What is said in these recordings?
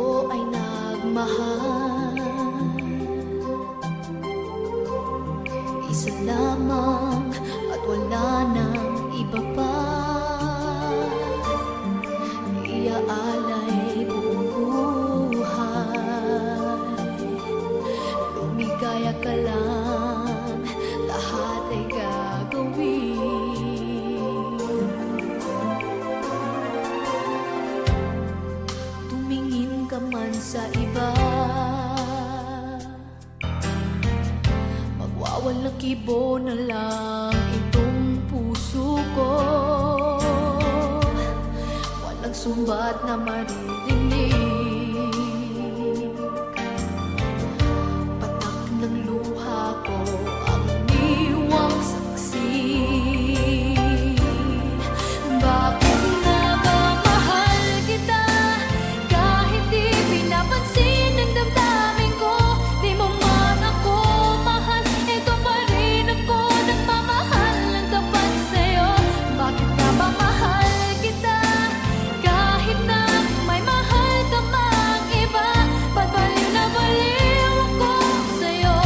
ako ay nagmahal, isa lamang at wala nang iba pa. Iaalay buong buhay, lumigaya ka lang, lahat ay gagawin. Tumingin ka man sa iba, magwawalang kibo na lang itong puso ko. Walang sumbat na maririnig, patak ng luha ko ang iniwang saksi. Bakit nga ba mahal kita, kahit di pinapansin ang damdamin ko? Di mo man ako mahal, ito pa rin ako nagmamahal ng tapat sa'yo. Bakit nga ba mahal kita, kahit na may mahal ka mang iba? Ba't baliw na baliw ako sa'yo?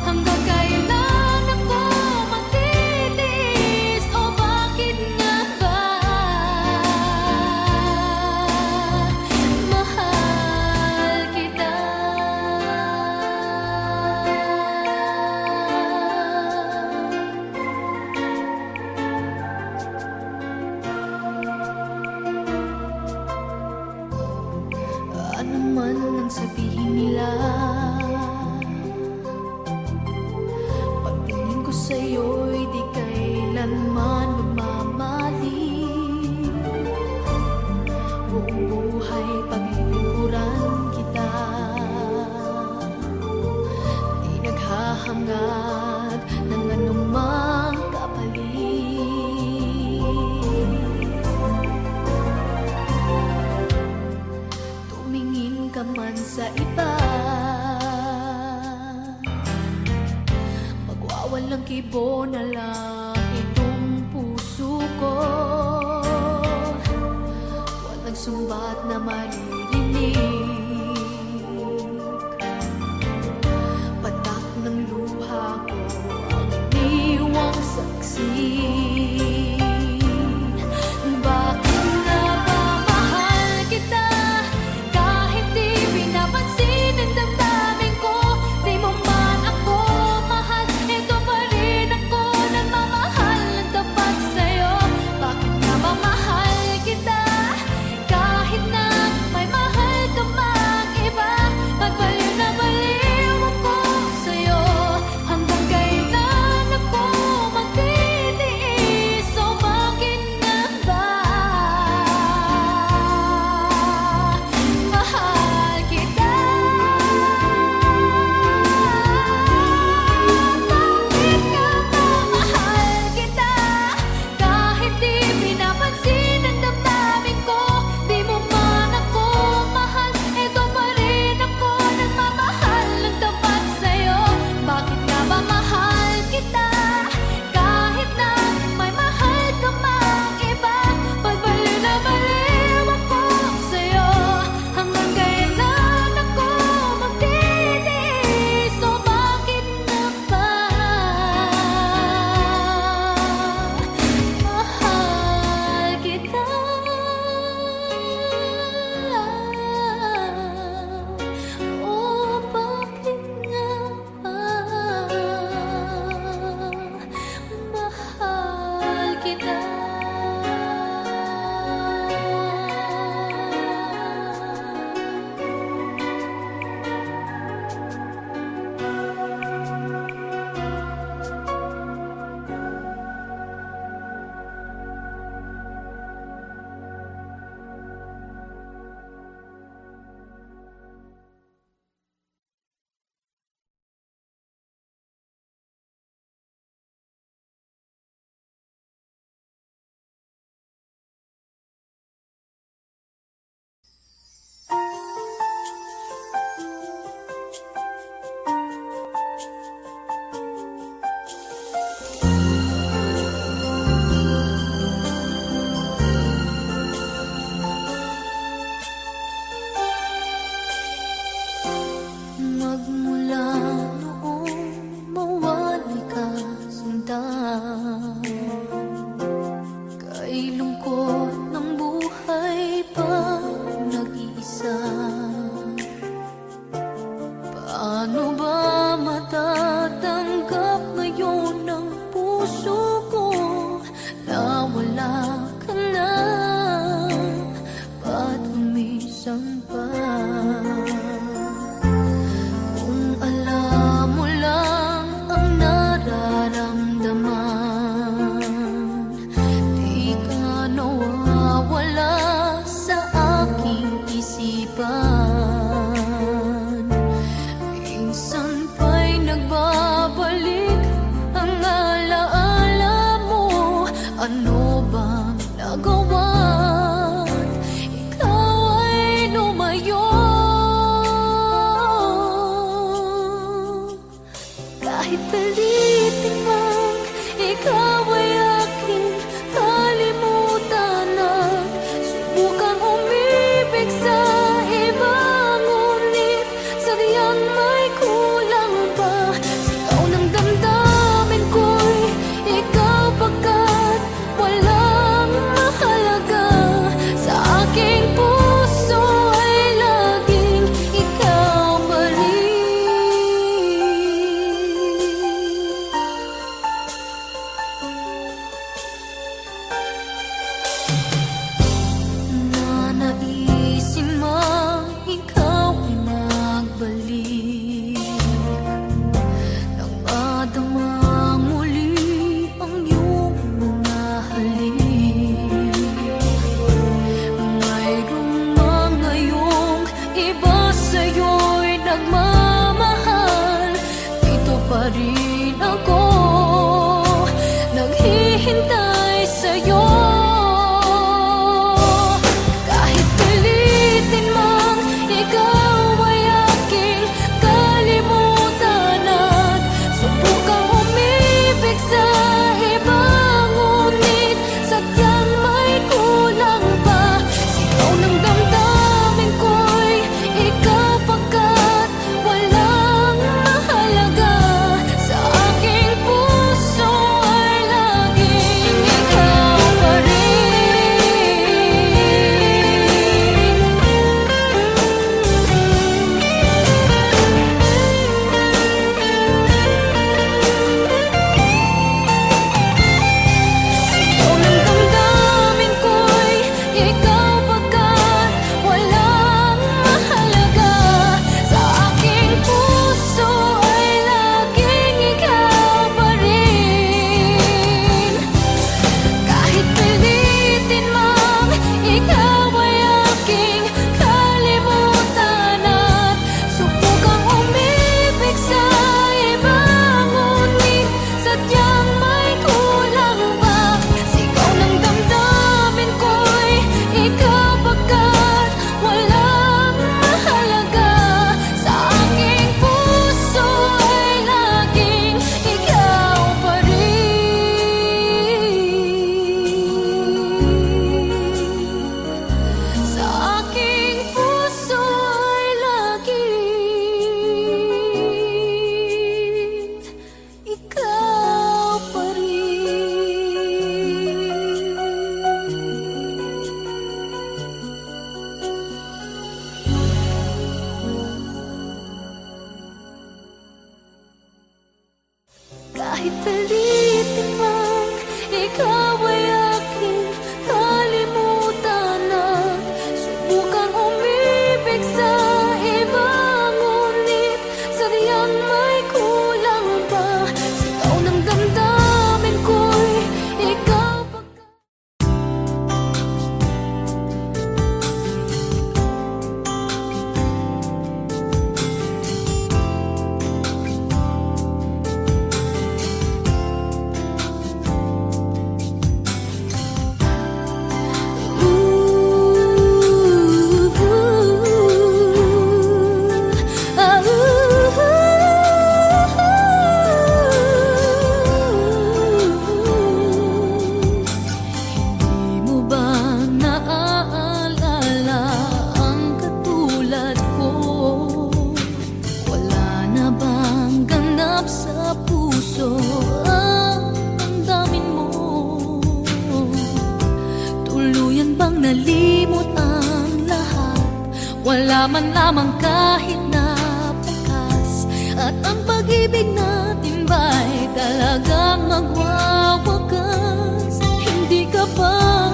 Hanggang kailan ako magtitiis? O bakit nga ba mahal kita? Ano man ang sabihin nila, pagtingin ko sa'yo'y di kailanman lumamali. Buong buhay paglilingkuran kita, di naghahangad ng anumang kapalit. Tumingin ka man sa iba, magwawalang kibo na lang itong puso ko. Walang sumbat na maririnig, patak ng luha ko ang iniwang saksi. Bakit nga ba mahal kita, kahit di pinapansin ang damdamin ko? Di mo man ako mahal, ito pa rin ako nagmamahal ng tapat sa'yo. Bakit nga ba mahal kita, kahit na may mahal ka man Magmula noong mawalay ka sinta, kay lungkot ng buhay pa nag-iisa. Paano ba matatanggap ngayon ng puso ko na wala ka na? Ba't umisan pa? Kung alam mo lang ang nararamdaman, di ka nawawala sa aking isipan. Minsan pa'y nagbabalik ang alaala mo. Ano bang nagawa? Ikaw ay lumayo. Kahit palitin man, ikaw ay aking kalimutan at subukang umibig sa iba. Ngunit sadyang may kulang pa. Sigaw ng damdamin ko'y ikaw pagkat walang mahalaga. Sa aking puso ay laging ikaw pa rin. Nanaisin mang ikaw ay magbalik, nang madamang muli ang iyong mga halik. Mayroong mga iyong iba sa'yo'y nagmamahal. Dito pa rin ako, naghihintay sa'yo. Kahit pilitin mang, ikaw ay aking kalimutan at subukang umibig sa iba. Ngunit sadyang may kulang pa. Sigaw ng damdamin ko'y ikaw pagkat walang mahalaga. Sa aking puso ay laging ikaw pa Sigaw ng damdamin ko'y ikaw pagkat walang mahalaga. Sa aking puso ay laging ikaw pa rin. Kahit pilitin mang, ikaw ay aking kalimutan at subukang umibig sa iba. Ngunit sadyang may kulang pa. Sigaw ng damdamin ko'y ikaw pagkat walang mahalaga. Sa aking puso ay laging ikaw pa rin. Sa aking puso ay laging ikaw pa rin. Kahit pilitin man, ikaw ay aking kalimutan at subukang umibig sa iba. Ngunit sadyang may kulang pa. Sigaw ng damdamin ko'y ikaw pagkat man lamang kahit na bukas. At ang pag-ibig natin ba'y talagang magwawakas? Hindi ka pa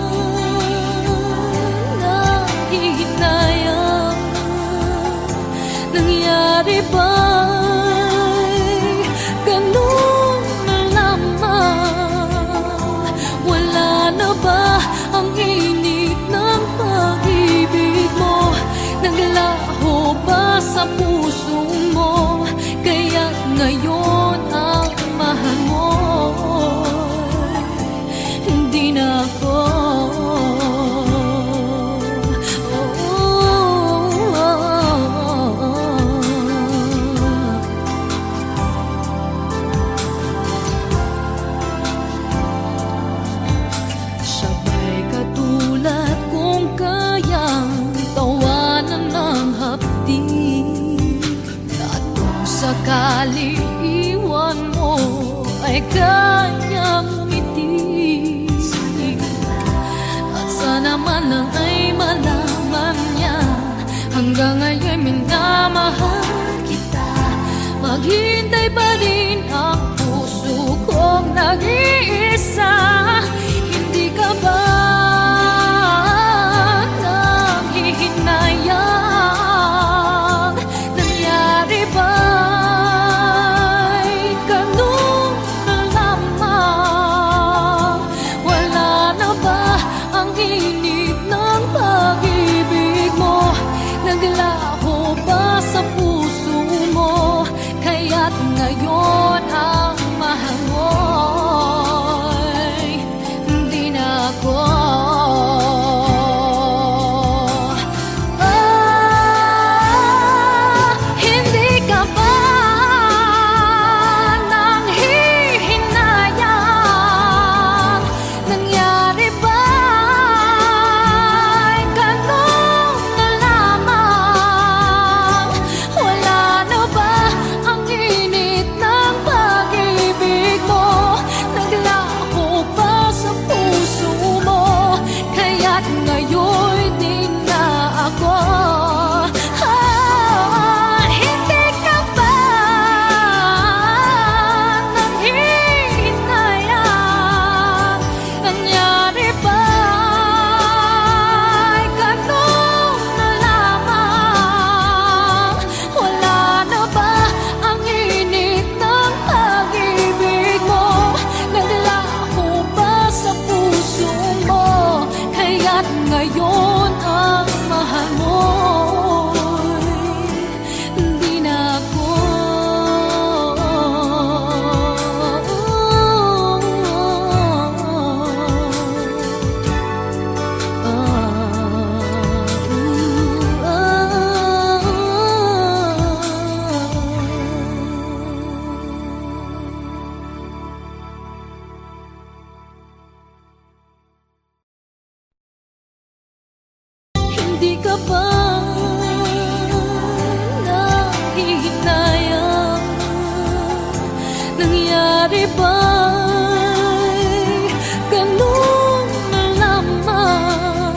nahihinayang, nangyari ba'y ganun na lamang? Wala na ba ang init ng pag-ibig mo? Naglaho ba sa puso mo? Kaya't ngayon ang mahal mo hindi na ako. Sabay katulad kung kayang tawanan ng hapdi, at kung sakali iwan mo ay kayang umiti. At sana man lang ay malaman niya hanggang ngayon minamahal kita. Maghintay pa rin ang puso kong nag-iisa. Hindi ka ba nanghihinayang? Nangyari ba'y ganun na lamang? Wala na ba ang init ng pag-ibig mo? Naglaho ba sa puso mo? Kaya't ngayon ang mahal mo'y hindi na ako. Hindi ka ba nanghihinayang? Nangyari ba'y ganun na lamang? Wala na ba ang init ng pag-ibig mo? Naglaho ba sa puso mo? Kaya't ngayon din na ako. Hindi ka ba nanghihinayang? Nangyari ba'y ganun na lamang? Wala na ba ang init ng pag-ibig mo? Naglaho ba sa puso mo? Kaya't ngayon ang mahal mo'y hindi na ako. Hindi ka ba nanghihinayang? Nangyari ba'y ganun na lamang?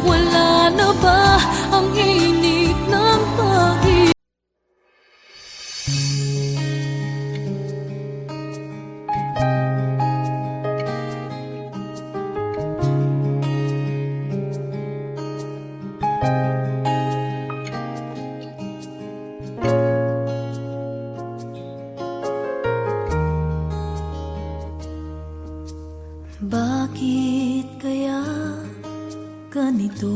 Wala na ba ang init ng pag-ibig? Bakit kaya ganito?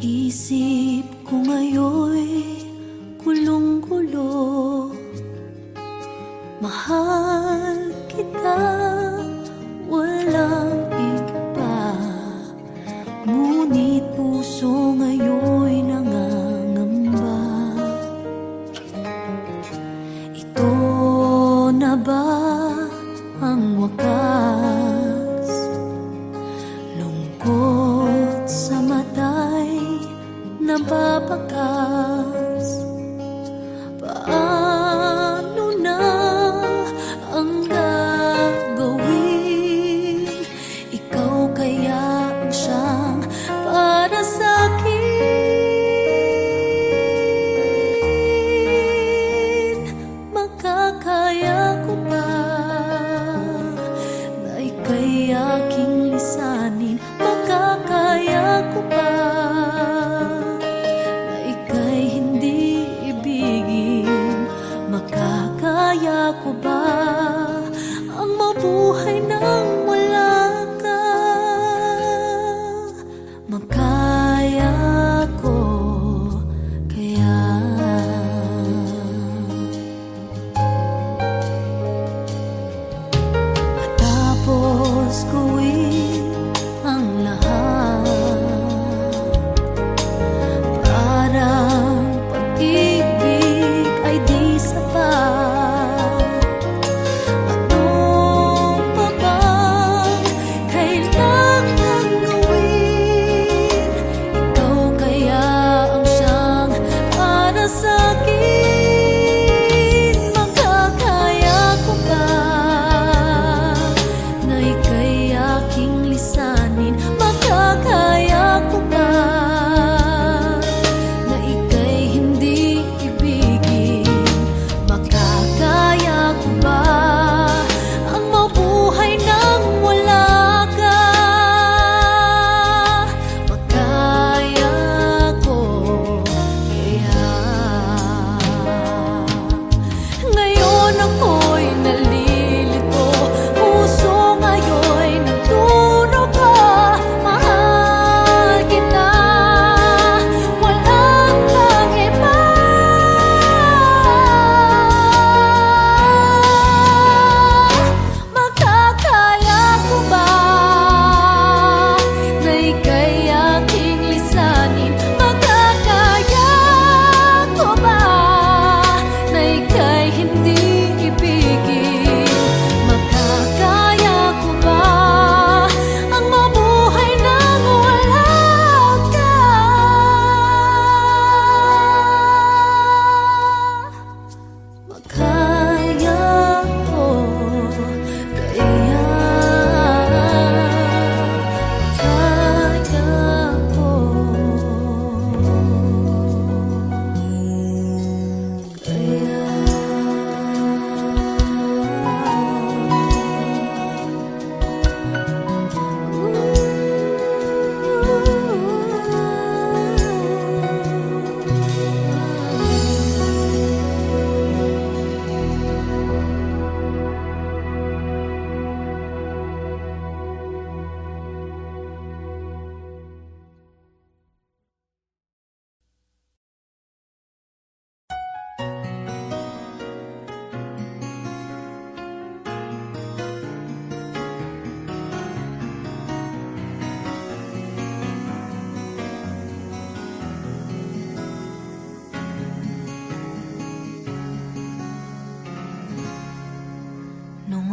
Isip ko ngayon'y kulong-kulo. Mahal kita, walang iba. Ngunit puso ngayon'y nangangamba. Ito na ba ang wakas? Lungkot sa mata'y nababakas. Paano na ang gagawin? Ikaw kaya ang siyang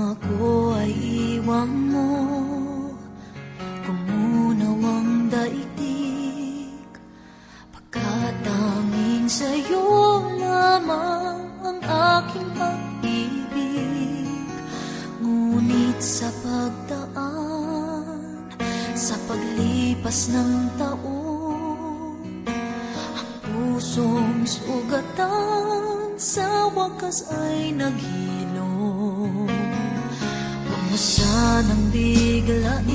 ako ay iwan mo, kumunaw ang daigdig, pagkat tanging sa'yo lamang ang aking pag-ibig. Ngunit sa pagdaan, sa paglipas ng taon, ang pusong sugatan sa wakas ay naghilom. Huwag mo sanang biglain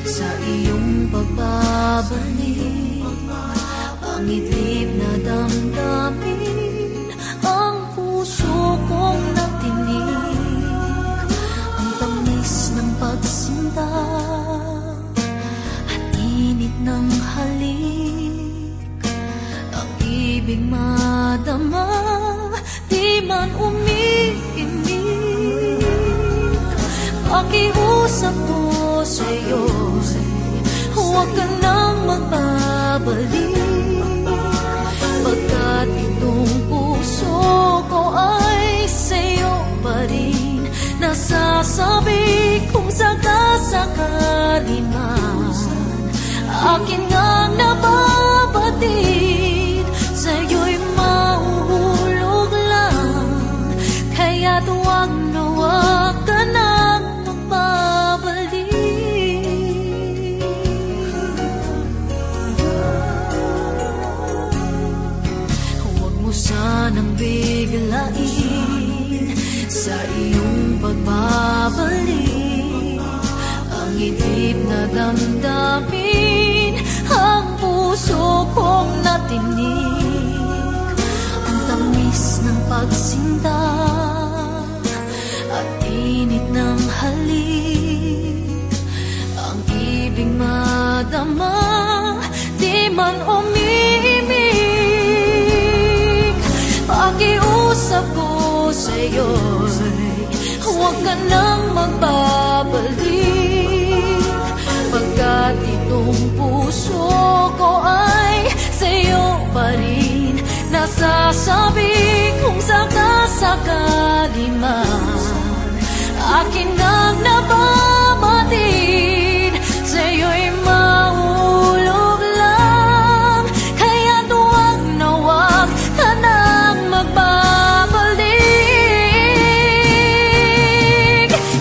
sa iyong pagbabalik ang itlip na damdamin, ang puso kong natinig, ang tamis ng pagsinta at init ng halik, ang ibig madama, di man umiimik. Pakiusap ko sa'yo, huwag ka nang magbabalik, pagkat itong puso ko ay sa'yo pa rin. Nasasabi kung sakasakali man akin ngang nababatid, sa'yo'y mahuhulog lang, kaya't huwag na huwag ka nang magbabalik. Huwag mo sanang biglain sa iyong pagbabalik ang itlip na damdamin, ang puso kong natinig, ang tamis ng pagsinta at init ng halik, ang ibig madama, di man umiimik. Pakiusap ko sa'yo'y huwag ka nang magbabalik, pagkat itong puso ko ay sa'yo pa rin. Nasasabi kung sakasakali man akin ngang nababatid, sa'yo'y mahulog lang, kaya't huwag na huwag ka nang magbabalik.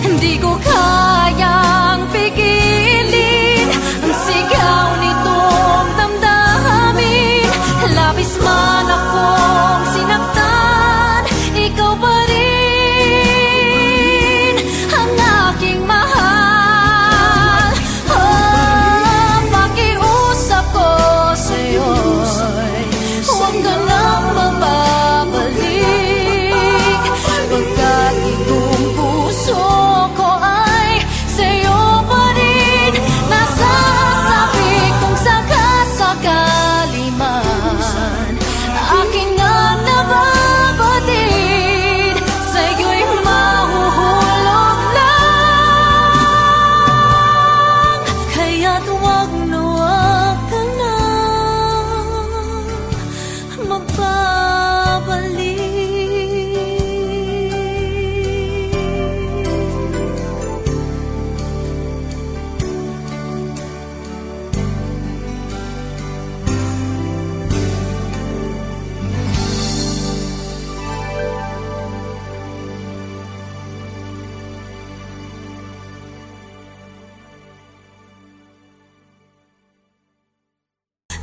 Hindi ko kayang pigilin ang sigaw nitong damdamin, labis man akong sinaktan, ikaw pa rin ang aking mahal. Oh, pakiusap ko sa'yo'y huwag ka nang magbabalik, pagkat itong puso ko ay sa'yo pa rin. Nasasabi kung sakasakali man akin nga nababatid, sa'yo'y mahuhulog lang, kaya't huwag na huwag ka nang magbabalik.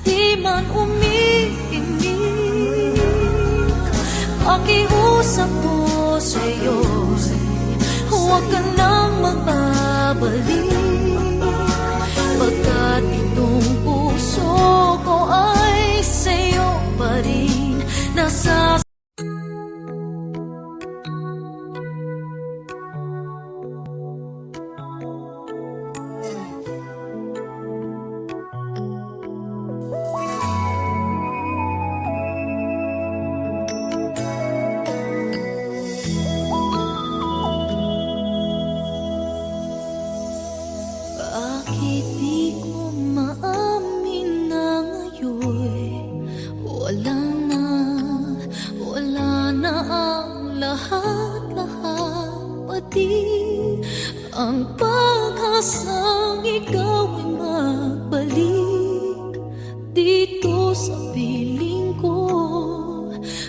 Di man umiimik, pakiusap ko sa'yo, huwag ka nang magbabalik, pagkat itong puso ko ay sa'yo pa rin. sa piling ko.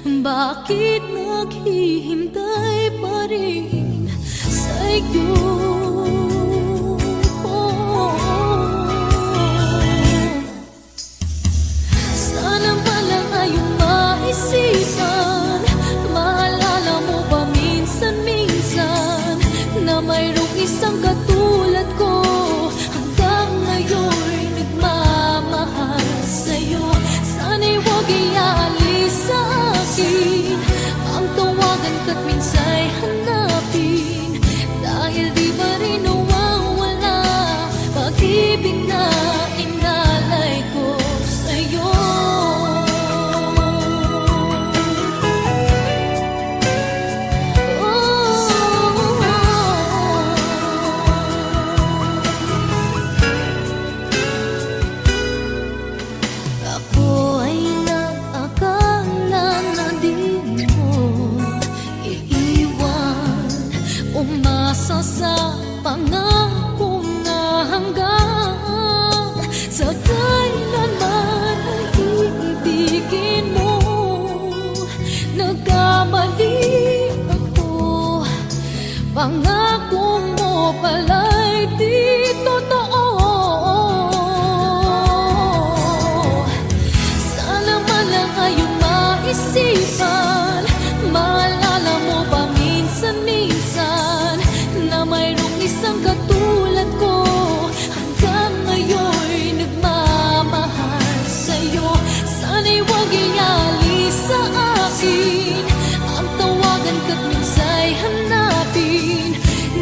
Bakit naghihintay pa rin sa'yo? Sana pala ngayong maisipan, maalala mo ba minsan-minsan na mayroong isang katulad ko, hanggang ngayon nagmamahal sa'yo. Sana'y huwag ialis sa akin ang tawagan ka't minsa'y hanapin, dahil di ba rin nawawala pag-ibig na inalay ko sa'yo. Ako ay nag-akala na di mo iiwan, umasa sa pangako na hanggang sa kailanman ay iibigin mo. Nagkamali ako, pangako mo pala'y di totoo. Sana pala ngayong maisipan, maalala mo ba minsan-minsan na mayroong isang katulad ko, hanggang ngayon nagmamahal sa'yo. Sana'y huwag ialis sa akin ang tawagan ka't minsa'y hanapin,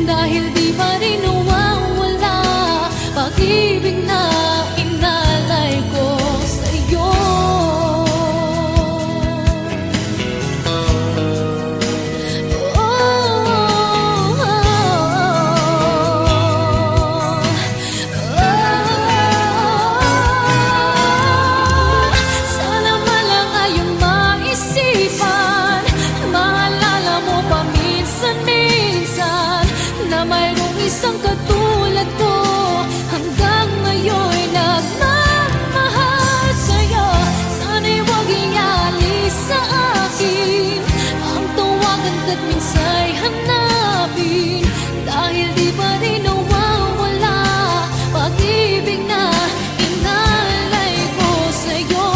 dahil di pa rin nawawala pag-ibig na inalay ko sa'yo. Sana pala ngayong maisipan, maalala mo pa minsan-minsan na mayroong isang katulad ko, hanggang ngayon nagmamahal sa'yo. Sana'y huwag ialis sa akin ang tawagan ka't minsa'y hanapin, dahil di pa rin nawawala pag-ibig na inalay ko sa'yo.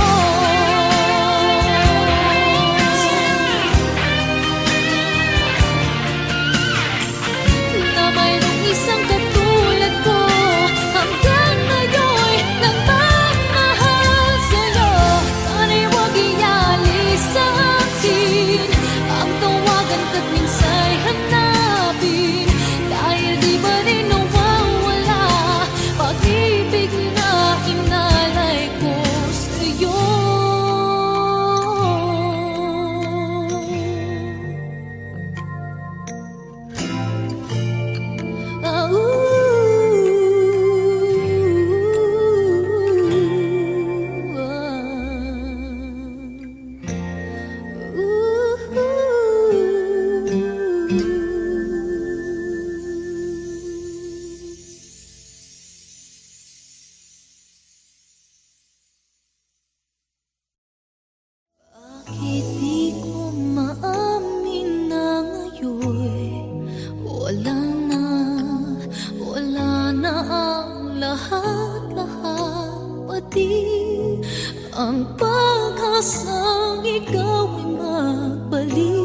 Na mayroong isang katulad ko, hanggang ngayon nagmamahal sa'yo. Sana'y huwag ialis sa akin ang tawagan ka't minsa'y hanapin, dahil di ba rin nawawala pag-ibig na inalay ko sa'yo. Ah, bakit di ko maamin na ngayon wala na ang lahat-lahat, pati ang pag-asang ikaw ay magbalik.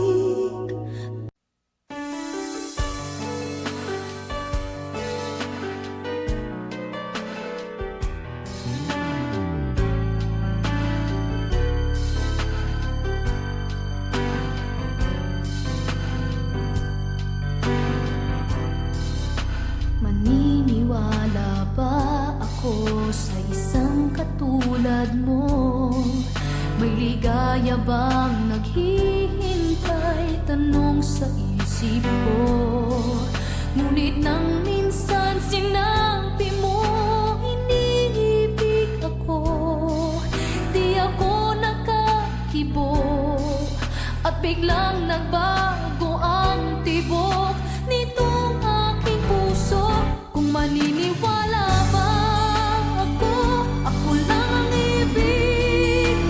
Maniniwala ba ako sa isang katulad mo? May ligaya bang naghihintay? Tanong sa isip ko. Ngunit nang minsan sinabi mo iniibig ako, di ako nakakibo, at biglang nagbago ang tibok nitong aking puso. Kung maniniwala ba ako lang ang ibig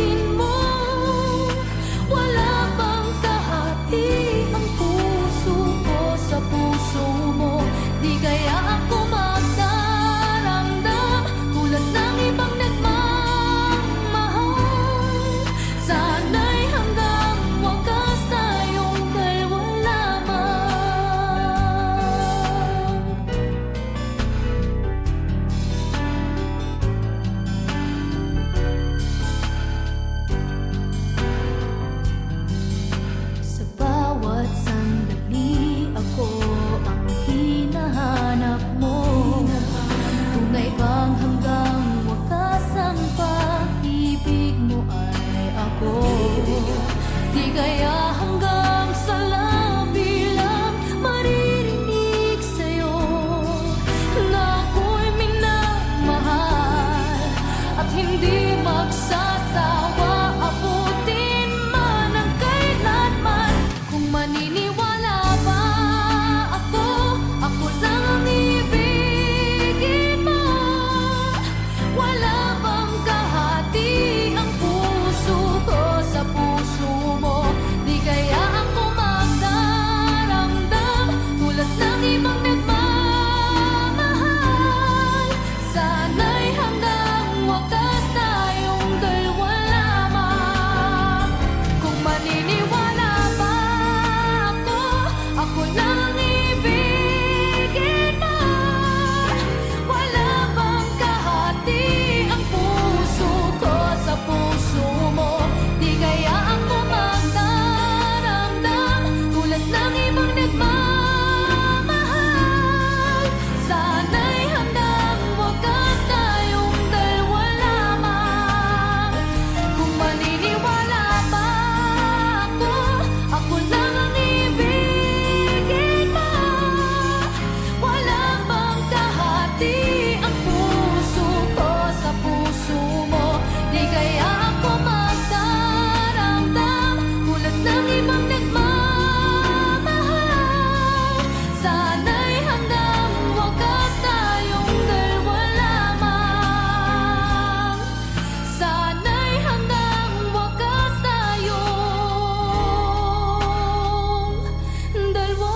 di magsasawa, abutin man ang kailanman. Kung maniniwala ba ako, ako lang ang ibigin mo. Wala bang kahati ang puso ko sa puso mo? Di kaya ako magdaramdam tulad ng ibang nagmamahal. Sana'y hanggang wakas tayong dalawa lamang. Kung maniniwala ba ako, ako lang ang ibigin mo. Wala bang kahati ang puso ko sa puso mo? Di kaya ako magdaramdam tulad ng ibang nagmamahal. Sana'y hanggang wakas tayong dalawa lamang. Kung maniniwala ba ako, ako lang ang ibigin mo. Wala bang kahati ang puso ko sa puso mo? Di kaya ako magdaramdam tulad ng ibang nagmamahal. Sana'y hanggang wakas tayong dalawa lamang. Sana'y hanggang wakas tayong dalawa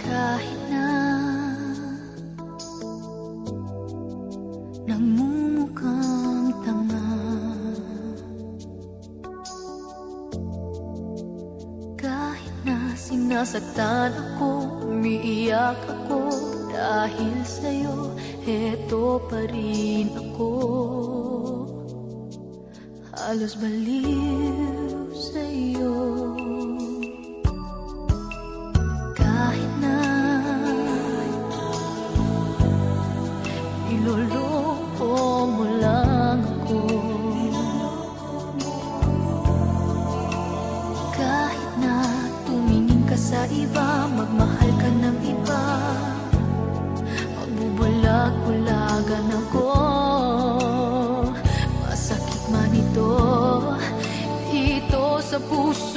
kahit na nagmumukhang tanga, kahit na sinasaktan ako, umiiyak ako dahil sa'yo, eto pa rin ako. Halos baliw sa'yo. Kahit na niloloko mo lang ako, kahit na tumingin ka sa iba, magmahal ka ng iba, magbubulag-bulagan ako. Masakit man ito, dito sa puso